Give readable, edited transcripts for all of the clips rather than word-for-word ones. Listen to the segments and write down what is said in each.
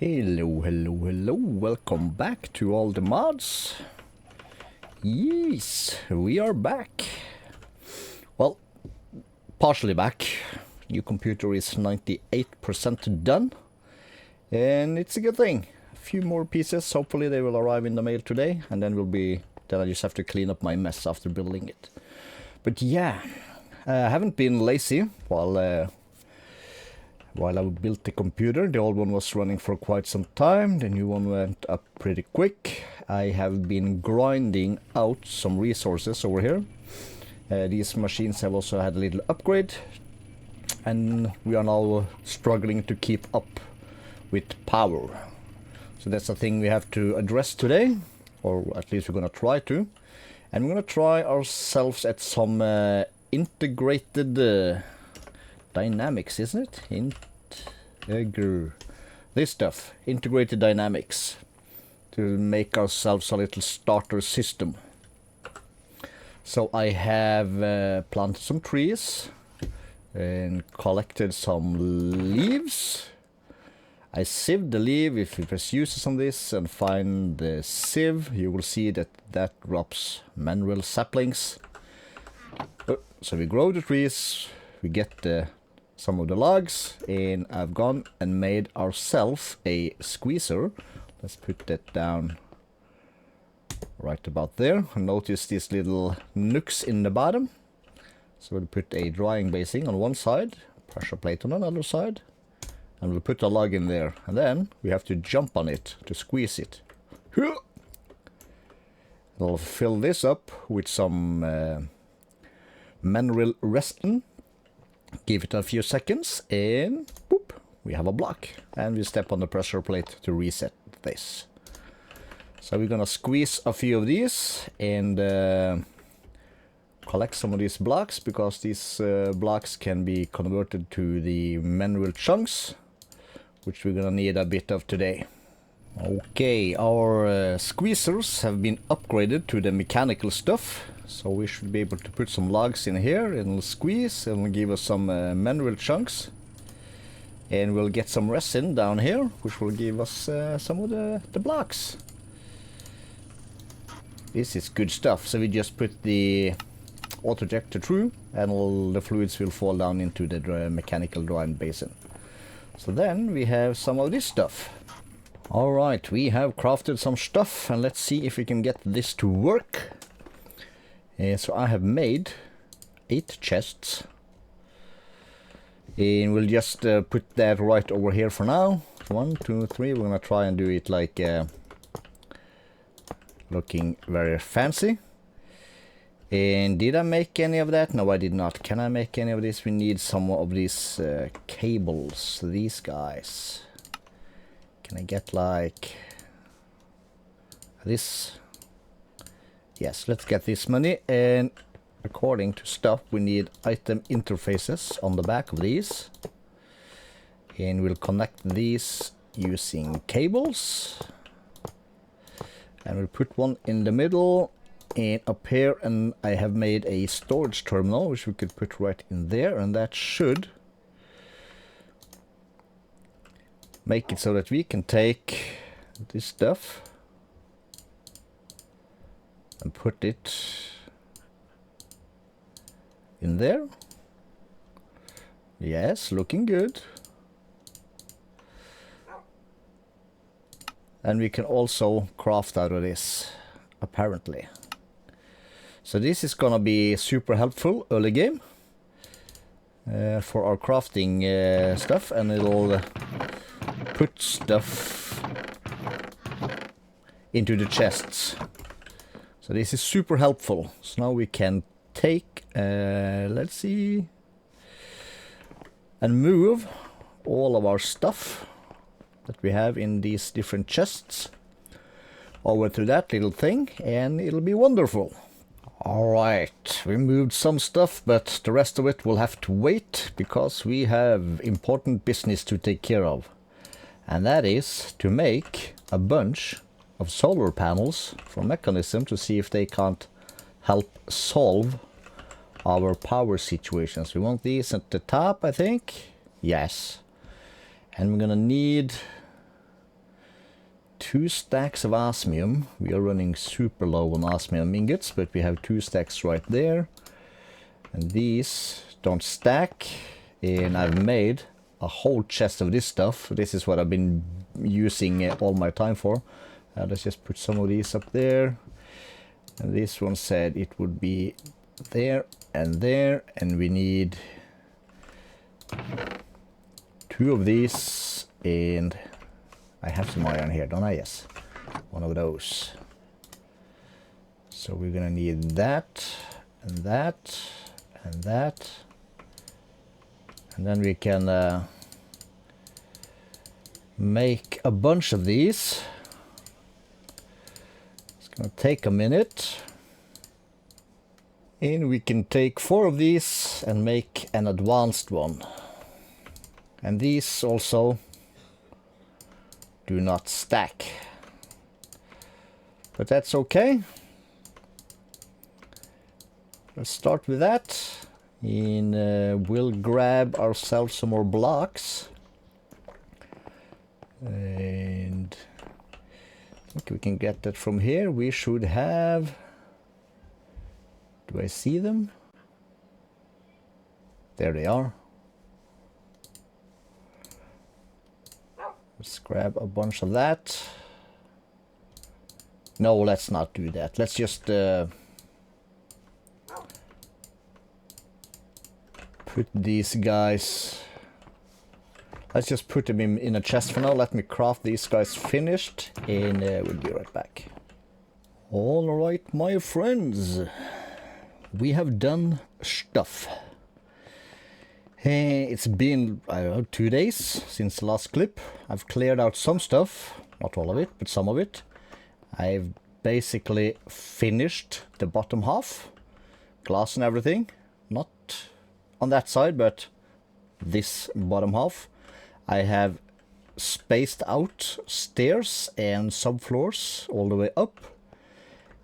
Hello, hello, hello, welcome back to all the mods. Yes, we are back. Well, partially back. New computer is 98% done. And it's a good thing. A few more pieces, hopefully they will arrive in the mail today. And then I just have to clean up my mess after building it. But yeah, I haven't been lazy while I built the computer. The old one was running for quite some time, the new one went up pretty quick. I have been grinding out some resources over here. These machines have also had a little upgrade, and we are now struggling to keep up with power. So that's the thing we have to address today, or at least we're gonna try to. And we're gonna try ourselves at some integrated dynamics, isn't it? This stuff, integrated dynamics, to make ourselves a little starter system. So I have planted some trees and collected some leaves. I sieved the leaf. If you press uses on this and find the sieve, you will see that drops manual saplings. So we grow the trees, we get some of the logs, and I've gone and made ourselves a squeezer. Let's put that down right about there. Notice these little nooks in the bottom. So we'll put a drying basin on one side, pressure plate on another side, and we'll put a log in there. And then we have to jump on it to squeeze it. We'll fill this up with some mineral resin. Give it a few seconds and boop, we have a block. And we step on the pressure plate to reset this. So we're gonna squeeze a few of these and collect some of these blocks, because these blocks can be converted to the mineral chunks, which we're gonna need a bit of today. Okay, our squeezers have been upgraded to the mechanical stuff. So we should be able to put some logs in here and it'll squeeze and it'll give us some mineral chunks. And we'll get some resin down here, which will give us some of the blocks. This is good stuff. So we just put the auto-ejector through and all the fluids will fall down into the mechanical drying basin. So then we have some of this stuff. Alright, we have crafted some stuff and let's see if we can get this to work. So I have made 8 chests, and we'll just put that right over here for now. 1, 2, 3. We're gonna try and do it like looking very fancy. And did I make any of that? No, I did not. Can I make any of this? We need some of these cables, these guys. Can I get like this? Yes, let's get this money, and according to stuff we need item interfaces on the back of these, and we'll connect these using cables, and we'll put one in the middle and up here, and I have made a storage terminal which we could put right in there, and that should make it so that we can take this stuff and put it in there. Yes, looking good. And we can also craft out of this, apparently. So this is gonna be super helpful early game for our crafting stuff, and it'll put stuff into the chests. So this is super helpful. So now we can take, let's see, and move all of our stuff that we have in these different chests over to that little thing, and it'll be wonderful. Alright, we moved some stuff, but the rest of it will have to wait, because we have important business to take care of. And that is to make a bunch of solar panels from Mekanism to see if they can't help solve our power situations. We want these at the top, I think. Yes. And we're gonna need 2 stacks of osmium. We are running super low on osmium ingots, but we have 2 stacks right there. And these don't stack. And I've made a whole chest of this stuff. This is what I've been using all my time for. Let's just put some of these up there. And this one said it would be there, and we need 2 of these, and I have some iron here, don't I? Yes, one of those. So we're gonna need that, and that, and that, and then we can make a bunch of these. It's gonna take a minute. And we can take 4 of these and make an advanced one. And these also do not stack. But that's okay. Let's start with that. And we'll grab ourselves some more blocks. And I think we can get that from here. We should have... Do I see them? There they are. Let's grab a bunch of that. No, let's not do that. Let's just put these guys... Let's just put them in a chest for now. Let me craft these guys finished, and we'll be right back. All right, my friends. We have done stuff. It's been, I don't know, 2 days since the last clip. I've cleared out some stuff, not all of it, but some of it. I've basically finished the bottom half, glass and everything. Not on that side, but this bottom half. I have spaced out stairs and subfloors all the way up.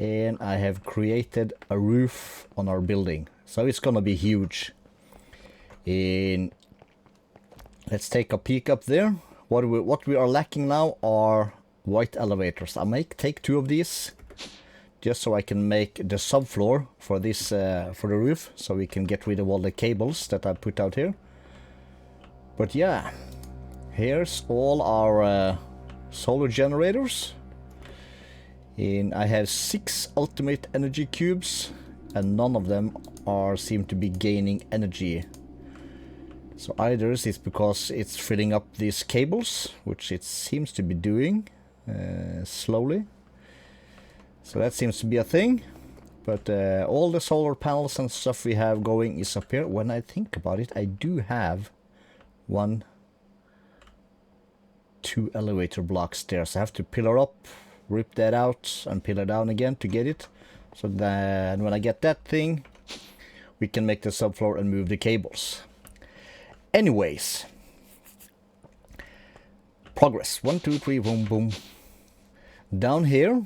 And I have created a roof on our building, so it's gonna be huge. And let's take a peek up there. What we are lacking now are white elevators. I may take 2 of these just so I can make the subfloor for this for the roof, so we can get rid of all the cables that I put out here. But yeah, here's all our solar generators. And I have 6 ultimate energy cubes, and none of them seem to be gaining energy. So either it's because it's filling up these cables, which it seems to be doing slowly. So that seems to be a thing. But all the solar panels and stuff we have going is up here. When I think about it, I do have 1, 2 elevator blocks there. So I have to pillar up, rip that out, and pillar down again to get it. So then when I get that thing, we can make the subfloor and move the cables. Anyways, progress. 1, 2, 3, boom, boom. Down here,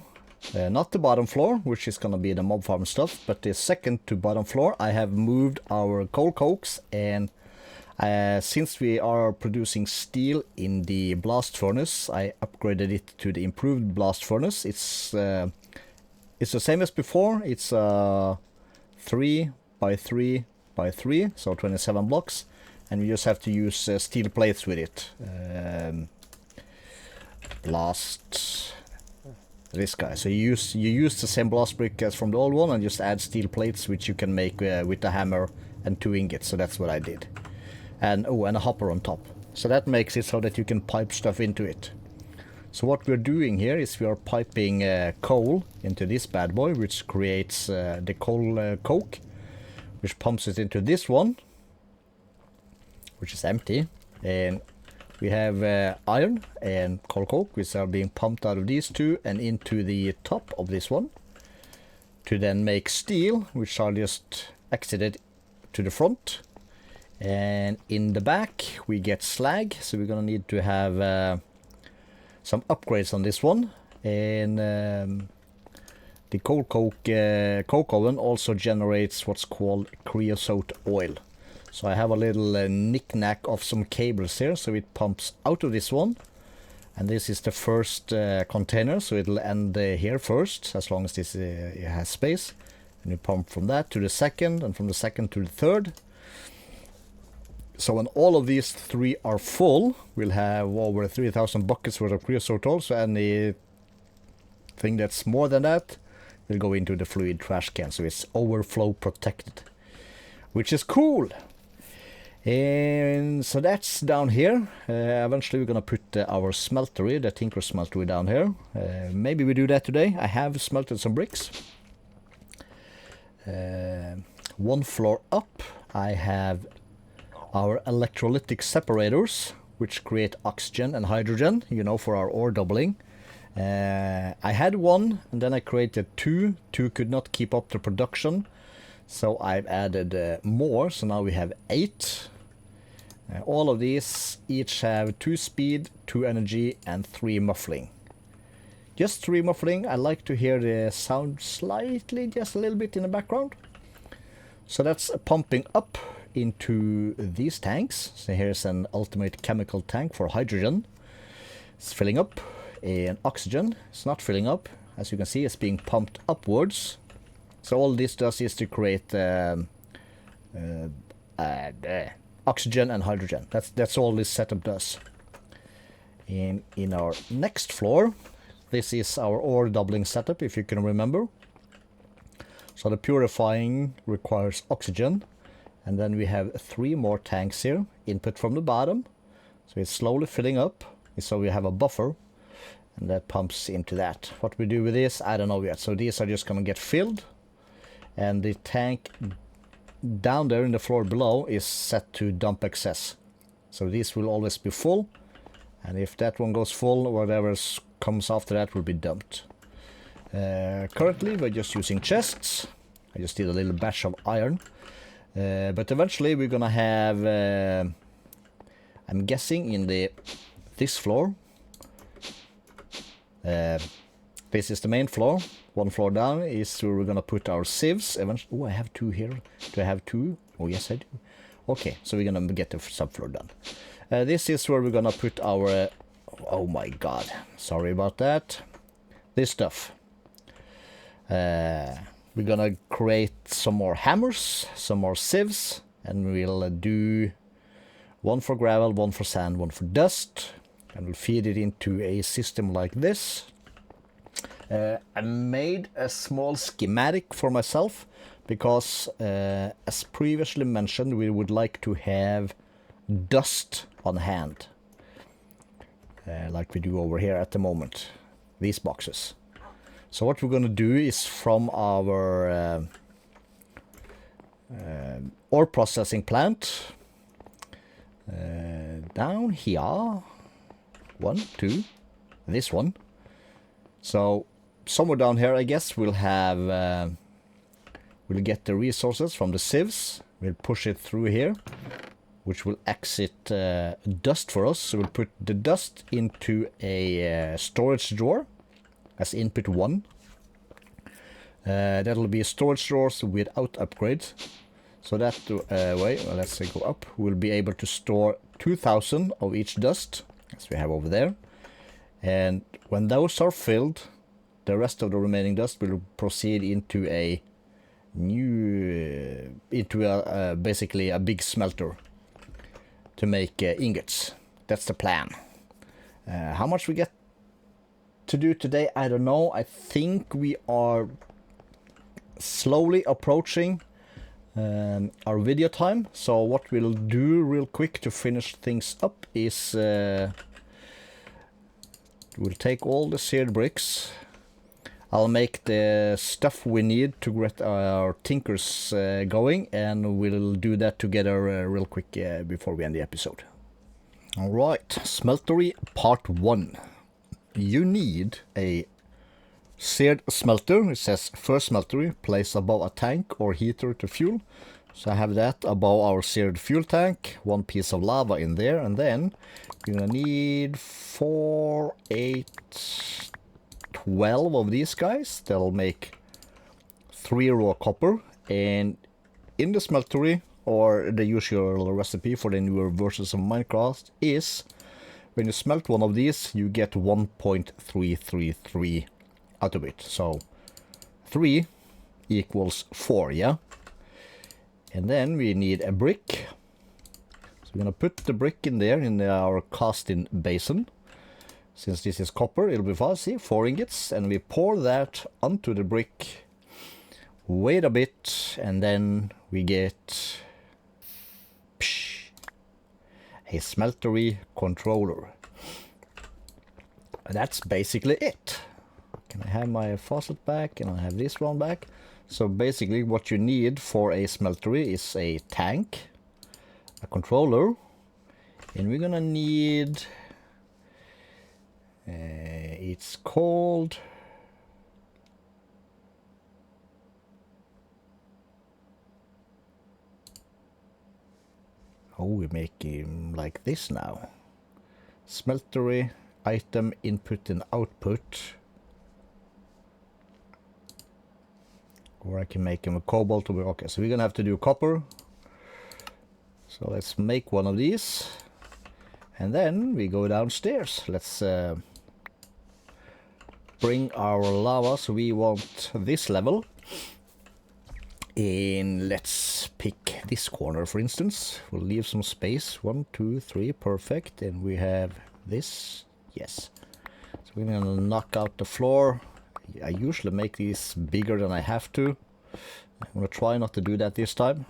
not the bottom floor, which is gonna be the mob farm stuff, but the second to bottom floor, I have moved our coal cokes, and since we are producing steel in the blast furnace, I upgraded it to the improved blast furnace. It's the same as before. It's 3 by 3 by 3, so 27 blocks, and we just have to use steel plates with it. Blast this guy. So you use the same blast brick as from the old one, and just add steel plates, which you can make with the hammer and 2 ingots. So that's what I did. And oh, and a hopper on top. So that makes it so that you can pipe stuff into it. So what we're doing here is we are piping coal into this bad boy, which creates the coal coke, which pumps it into this one, which is empty. And we have iron and coal coke, which are being pumped out of these 2 and into the top of this one, to then make steel, which are just exited to the front. And in the back we get slag, so we're gonna need to have some upgrades on this one. And the coal coke oven also generates what's called creosote oil. So I have a little knick-knack of some cables here, so it pumps out of this one And this is the first container, so it'll end here first, as long as this has space. And you pump from that to the second, and from the second to the third. So when all of these three are full, we'll have over 3,000 buckets worth of creosote. So anything that's more than that will go into the fluid trash can. So it's overflow protected, which is cool. And so that's down here. Eventually we're gonna put our smeltery, the Tinkers Smeltery, down here. Maybe we do that today. I have smelted some bricks. One floor up, I have our electrolytic separators, which create oxygen and hydrogen, you know, for our ore doubling. I had one, and then I created two. Two could not keep up the production, so I've added more, so now we have 8. All of these each have 2 speed, 2 energy, and 3 muffling. Just 3 muffling. I like to hear the sound slightly, just a little bit in the background. So that's pumping up into these tanks. So here's an ultimate chemical tank for hydrogen. It's filling up. And oxygen is not filling up. As you can see, it's being pumped upwards. So all this does is to create oxygen and hydrogen. That's all this setup does. In our next floor, this is our ore doubling setup, if you can remember. So the purifying requires oxygen, and then we have 3 more tanks here, input from the bottom. So it's slowly filling up, so we have a buffer, and that pumps into that. What we do with this, I don't know yet. So these are just gonna get filled, and the tank down there in the floor below is set to dump excess. So these will always be full, and if that one goes full, whatever comes after that will be dumped. Currently we're just using chests. I just did a little batch of iron, but eventually we're gonna have I'm guessing in this floor, this is the main floor. One floor down is where we're gonna put our sieves eventually. Oh, I have 2 here. Do I have 2? Oh yes, I do. Okay, so we're gonna get the subfloor done. This is where we're gonna put our oh my god, sorry about that, this stuff. We're gonna create some more hammers, some more sieves, and we'll do 1 for gravel, 1 for sand, 1 for dust, and we'll feed it into a system like this. I made a small schematic for myself because, as previously mentioned, we would like to have dust on hand, like we do over here at the moment, these boxes. So what we're going to do is from our ore processing plant, down here, 1, 2, this one. So somewhere down here, I guess, we'll have, we'll get the resources from the sieves. We'll push it through here, which will exit dust for us. So we'll put the dust into a storage drawer as input 1. That'll be a storage drawer without upgrades. So that way, well, let's say go up, we'll be able to store 2,000 of each dust, as we have over there. And when those are filled, the rest of the remaining dust will proceed into a new, basically a big smelter to make ingots. That's the plan. How much we get to do today, I don't know. I think we are slowly approaching our video time. So what we'll do real quick to finish things up is we'll take all the seared bricks. I'll make the stuff we need to get our tinkers going, and we'll do that together real quick before we end the episode. Alright, Smeltery Part 1. You need a seared smelter. It says first smeltery, placed above a tank or heater to fuel. So I have that above our seared fuel tank, 1 piece of lava in there, and then you're gonna need 4, 8, 12 of these guys. That'll make 3 raw copper. And in the smeltery, or the usual recipe for the newer versions of Minecraft, is when you smelt one of these, you get 1.333 out of it. So 3 equals 4, yeah? And then we need a brick. So we're gonna put the brick in there in our casting basin. Since this is copper, it'll be fast. See, 4 ingots, and we pour that onto the brick. Wait a bit, and then we get a smeltery controller. That's basically it. Can I have my faucet back, and I have this one back? So basically what you need for a smeltery is a tank, a controller, and we're gonna need it's called we make him like this now. Smeltery item input and output. Or I can make him a cobalt. Okay, so we're gonna have to do copper. So let's make one of these. And then we go downstairs. Let's bring our lava. So we want this level. And let's pick this corner, for instance. We'll leave some space. 1, 2, 3, perfect. And we have this. Yes. So we're gonna knock out the floor. I usually make these bigger than I have to. I'm gonna try not to do that this time.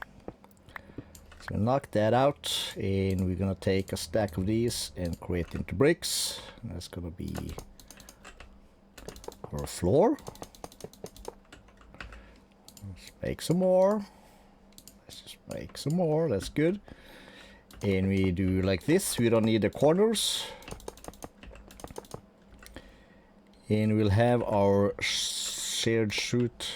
So knock that out, and we're gonna take a stack of these and create into bricks. That's gonna be our floor. Let's make some more. Let's just make some more. That's good. And we do like this. We don't need the corners. And we'll have our shared chute.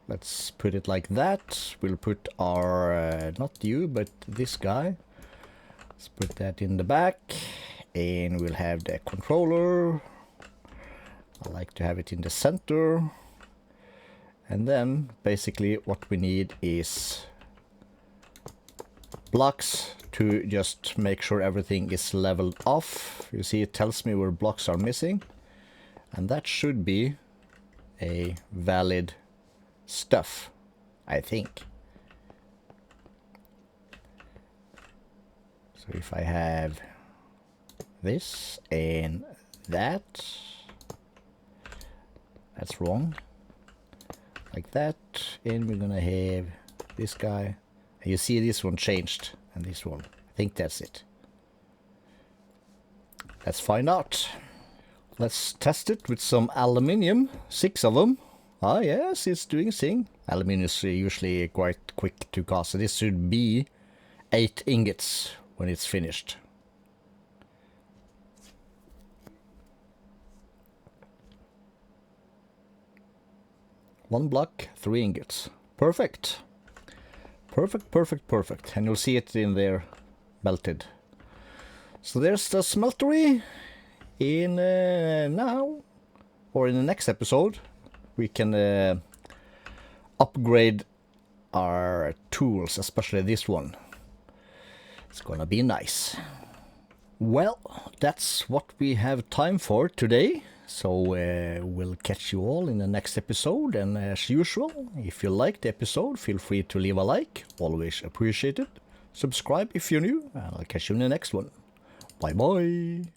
Let's put it like that. We'll put our, not you, but this guy. Let's put that in the back. And we'll have the controller. I like to have it in the center. And then basically what we need is blocks to just make sure everything is leveled off. You see, it tells me where blocks are missing. And that should be a valid stuff, I think. So if I have this and that, that's wrong. Like that, and we're gonna have this guy. And you see this one changed, and this one. I think that's it. Let's find out. Let's test it with some aluminium, 6 of them. Ah yes, it's doing a thing. Aluminium is usually quite quick to cast, so this should be 8 ingots when it's finished. One block, 3 ingots. Perfect. Perfect, perfect, perfect. And you'll see it in there melted. So there's the smeltery. In now, or in the next episode, we can upgrade our tools, especially this one. It's gonna be nice. Well, that's what we have time for today. So we'll catch you all in the next episode. And as usual, if you liked the episode, feel free to leave a like. Always appreciated. Subscribe if you're new, and I'll catch you in the next one. Bye bye.